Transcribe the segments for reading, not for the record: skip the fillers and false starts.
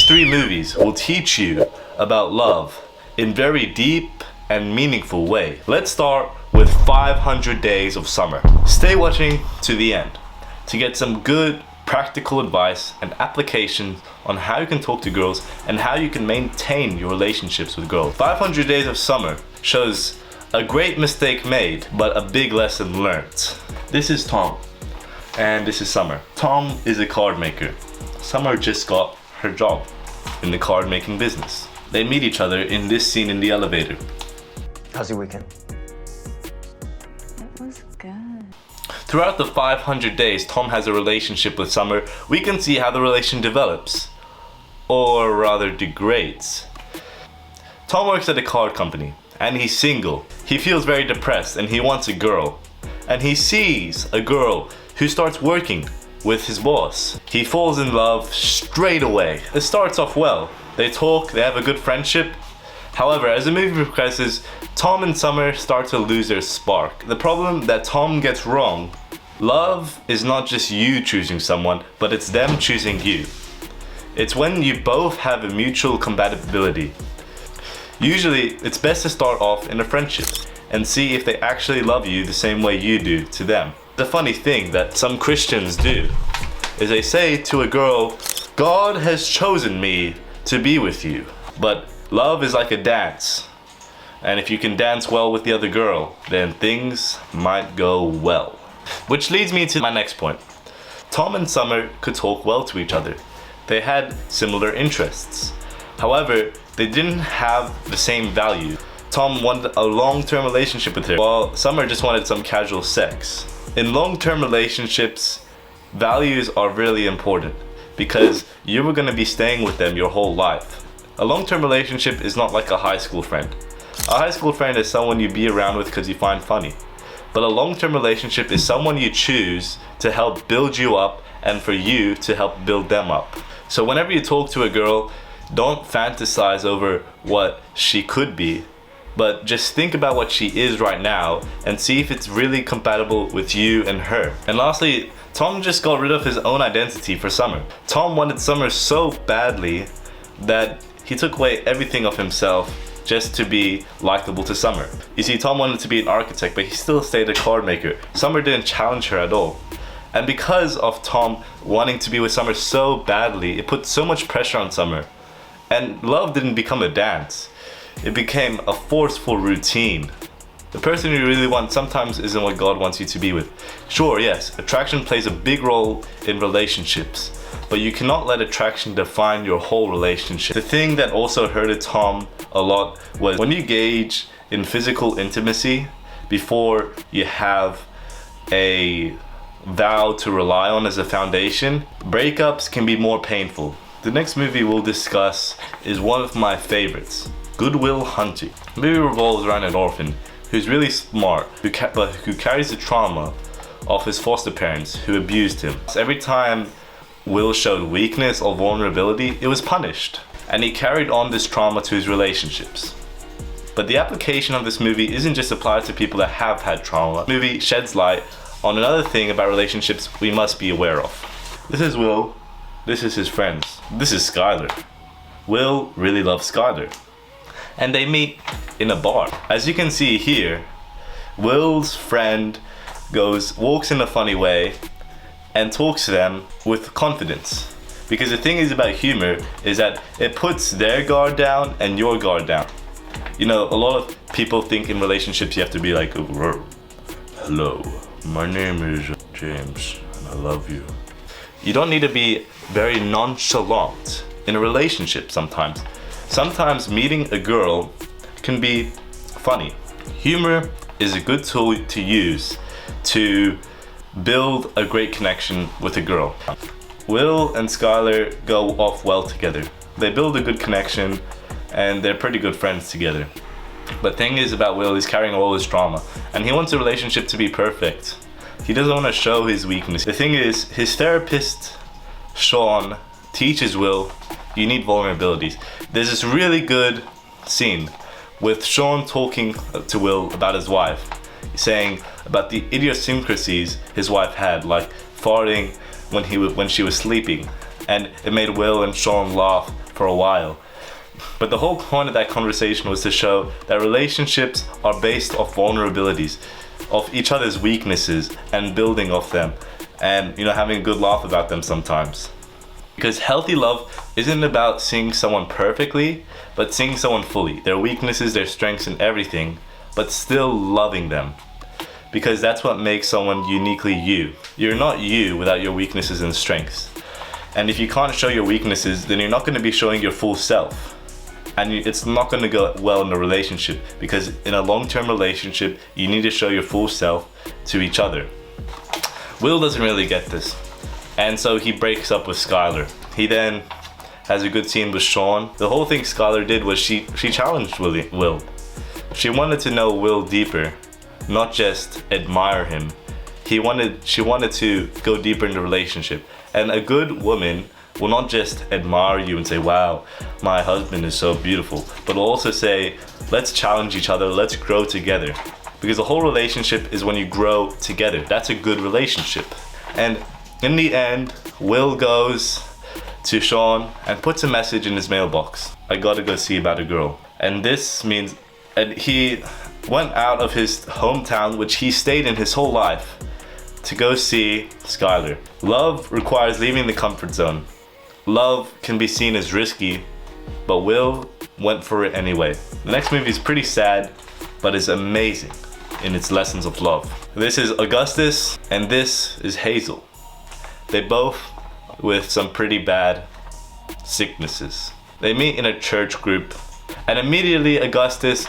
three movies will teach you about love in very deep and meaningful way. Let's start with 500 Days of Summer. Stay watching to the end to get some good practical advice and applications on how you can talk to girls and how you can maintain your relationships with girls. 500 Days of Summer shows a great mistake made, but a big lesson learned. This is Tom, and this is Summer. Tom is a card maker. Summer just got her job in the card making business. They meet each other in this scene in the elevator. How's your weekend? It was good. Throughout the 500 days Tom has a relationship with Summer, we can see how the relation develops, or rather degrades. Tom works at a card company, and he's single. He feels very depressed and he wants a girl. And he sees a girl who starts working with his boss. He falls in love straight away. It starts off well. They talk, they have a good friendship. However, as the movie progresses, Tom and Summer start to lose their spark. The problem that Tom gets wrong, love is not just you choosing someone, but it's them choosing you. It's when you both have a mutual compatibility. Usually, it's best to start off in a friendship and see if they actually love you the same way you do to them. The funny thing that some Christians do is they say to a girl, God has chosen me to be with you. But love is like a dance. And if you can dance well with the other girl, then things might go well. Which leads me to my next point. Tom and Summer could talk well to each other. They had similar interests. However, they didn't have the same value. Tom wanted a long-term relationship with her, while Summer just wanted some casual sex. In long-term relationships, values are really important because you were going to be staying with them your whole life. A long-term relationship is not like a high school friend. A high school friend is someone you be around with because you find funny. But a long-term relationship is someone you choose to help build you up and for you to help build them up. So whenever you talk to a girl, don't fantasize over what she could be, but just think about what she is right now and see if it's really compatible with you and her. And lastly, Tom just got rid of his own identity for Summer. Tom wanted Summer so badly that he took away everything of himself just to be likable to Summer. You see, Tom wanted to be an architect, but he still stayed a card maker. Summer didn't challenge her at all. And because of Tom wanting to be with Summer so badly, it put so much pressure on Summer. And love didn't become a dance. It became a forceful routine. The person you really want sometimes isn't what God wants you to be with. Sure, yes, attraction plays a big role in relationships, but you cannot let attraction define your whole relationship. The thing that also hurted Tom a lot was when you engage in physical intimacy before you have a vow to rely on as a foundation, breakups can be more painful. The next movie we'll discuss is one of my favorites, Good Will Hunting. The movie revolves around an orphan who's really smart, but who carries the trauma of his foster parents who abused him. Every time Will showed weakness or vulnerability, it was punished. And he carried on this trauma to his relationships. But the application of this movie isn't just applied to people that have had trauma. The movie sheds light on another thing about relationships we must be aware of. This is Will. This is his friends. This is Skylar. Will really loves Skylar. And they meet in a bar. As you can see here, Will's friend walks in a funny way and talks to them with confidence. Because the thing is about humor is that it puts their guard down and your guard down. You know, a lot of people think in relationships you have to be like, hello, my name is James and I love you. You don't need to be very nonchalant in a relationship sometimes. Sometimes meeting a girl can be funny. Humor is a good tool to use to build a great connection with a girl. Will and Skylar go off well together. They build a good connection and they're pretty good friends together. But thing is about Will, he's carrying all his trauma and he wants a relationship to be perfect. He doesn't want to show his weakness. The thing is, his therapist, Sean, teaches Will, you need vulnerabilities. There's this really good scene with Sean talking to Will about his wife, saying about the idiosyncrasies his wife had, like farting when she was sleeping, and it made Will and Sean laugh for a while. But the whole point of that conversation was to show that relationships are based off vulnerabilities, of each other's weaknesses, and building off them, and having a good laugh about them sometimes. Because healthy love isn't about seeing someone perfectly, but seeing someone fully, their weaknesses, their strengths, and everything, but still loving them. Because that's what makes someone uniquely you. You're not you without your weaknesses and strengths. And if you can't show your weaknesses, then you're not going to be showing your full self. And it's not going to go well in a relationship, because in a long-term relationship, you need to show your full self to each other. Will doesn't really get this, and so he breaks up with Skylar. He then has a good scene with Sean. The whole thing Skylar did was she challenged Will. She wanted to know Will deeper, not just admire him. She wanted to go deeper in the relationship. And a good woman will not just admire you and say, wow, my husband is so beautiful, but will also say, let's challenge each other, let's grow together. Because the whole relationship is when you grow together. That's a good relationship. And in the end, Will goes to Sean and puts a message in his mailbox. I gotta go see about a girl. And this means, and he went out of his hometown, which he stayed in his whole life, to go see Skylar. Love requires leaving the comfort zone. Love can be seen as risky, but Will went for it anyway. The next movie is pretty sad, but is amazing in its lessons of love. This is Augustus, and this is Hazel. They both with some pretty bad sicknesses. They meet in a church group, and immediately Augustus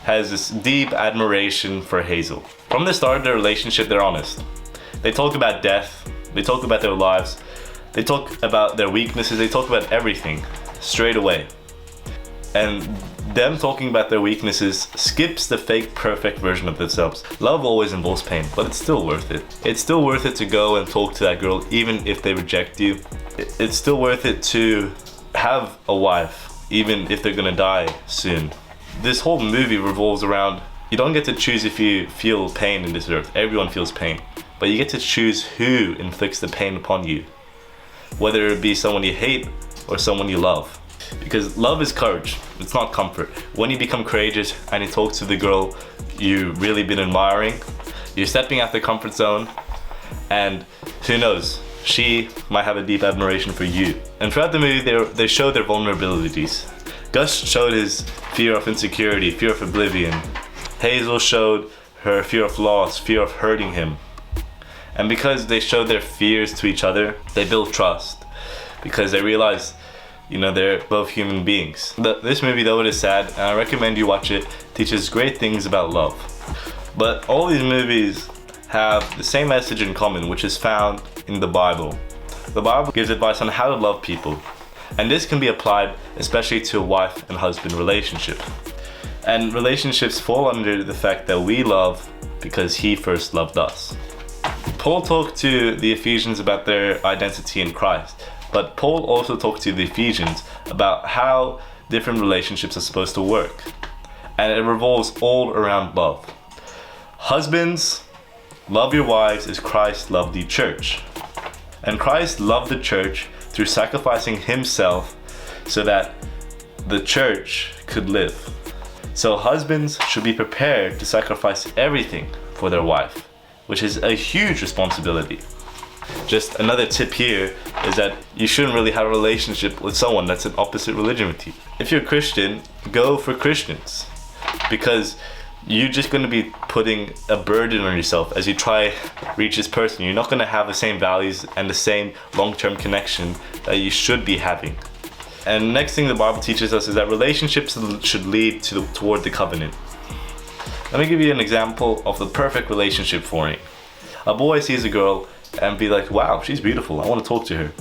has this deep admiration for Hazel. From the start of their relationship, they're honest. They talk about death, they talk about their lives, they talk about their weaknesses, they talk about everything straight away. And them talking about their weaknesses skips the fake perfect version of themselves. Love always involves pain, but it's still worth it. It's still worth it to go and talk to that girl even if they reject you. It's still worth it to have a wife even if they're gonna die soon. This whole movie revolves around, you don't get to choose if you feel pain in this earth. Everyone feels pain, but you get to choose who inflicts the pain upon you, whether it be someone you hate or someone you love. Because love is courage, it's not comfort. When you become courageous and you talk to the girl you've really been admiring, you're stepping out the comfort zone, and who knows, she might have a deep admiration for you. And throughout the movie, they show their vulnerabilities. Gus showed his fear of insecurity, fear of oblivion. Hazel showed her fear of loss, fear of hurting him. And because they showed their fears to each other, they built trust. Because they realized, they're both human beings. This movie, though it is sad, and I recommend you watch it, teaches great things about love. But all these movies have the same message in common, which is found in the Bible. The Bible gives advice on how to love people. And this can be applied especially to a wife and husband relationship. And relationships fall under the fact that we love because he first loved us. Paul talked to the Ephesians about their identity in Christ. But Paul also talked to the Ephesians about how different relationships are supposed to work. And it revolves all around love. Husbands, love your wives as Christ loved the church. And Christ loved the church through sacrificing himself so that the church could live. So husbands should be prepared to sacrifice everything for their wife, which is a huge responsibility. Just another tip here is that you shouldn't really have a relationship with someone that's an opposite religion with you. If you're a Christian, go for Christians, because you're just going to be putting a burden on yourself as you try reach this person. You're not going to have the same values and the same long-term connection that you should be having. And next thing the Bible teaches us is that relationships should lead toward the covenant. Let me give you an example of the perfect relationship for me. A boy sees a girl and be like, wow, she's beautiful, I want to talk to her.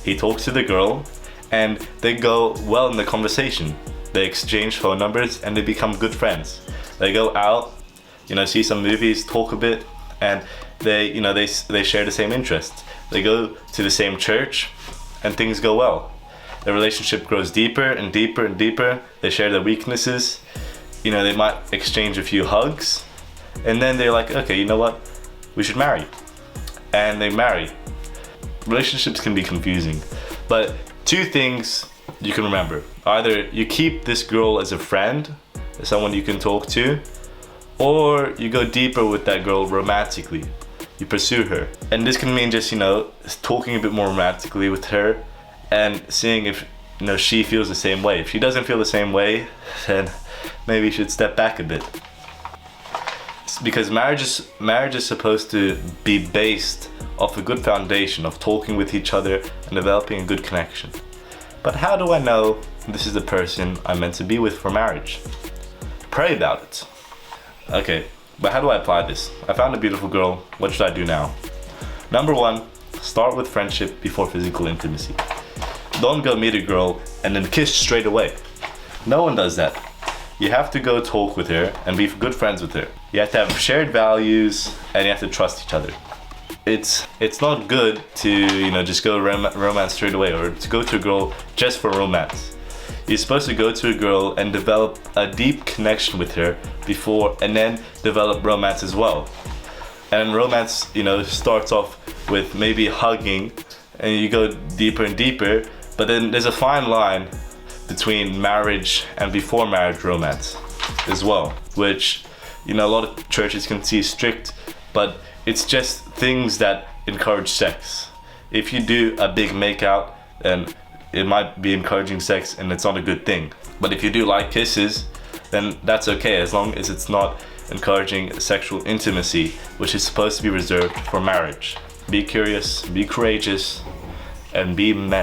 He talks to the girl and they go well in the conversation. They exchange phone numbers and they become good friends. They go out, see some movies, talk a bit, and they share the same interests. They go to the same church and things go well. The relationship grows deeper and deeper and deeper. They share their weaknesses. They might exchange a few hugs, and then they're like, okay, you know what? We should marry. And they marry. Relationships can be confusing, but two things you can remember. Either you keep this girl as a friend, as someone you can talk to, or you go deeper with that girl romantically. You pursue her. And this can mean just, talking a bit more romantically with her and seeing if, she feels the same way. If she doesn't feel the same way, then maybe you should step back a bit. Because marriage is supposed to be based off a good foundation of talking with each other and developing a good connection. But how do I know this is the person I'm meant to be with for marriage? Pray about it. Okay, but how do I apply this? I found a beautiful girl. What should I do now? Number 1, start with friendship before physical intimacy. Don't go meet a girl and then kiss straight away. No one does that. You have to go talk with her and be good friends with her. You have to have shared values and you have to trust each other. It's not good to, just go romance straight away, or to go to a girl just for romance. You're supposed to go to a girl and develop a deep connection with her before, and then develop romance as well. And romance, starts off with maybe hugging, and you go deeper and deeper, but then there's a fine line between marriage and before marriage romance as well, which, a lot of churches can see strict, but it's just things that encourage sex. If you do a big makeout, then it might be encouraging sex and it's not a good thing. But if you do light kisses, then that's okay, as long as it's not encouraging sexual intimacy, which is supposed to be reserved for marriage. Be curious, be courageous, and be men.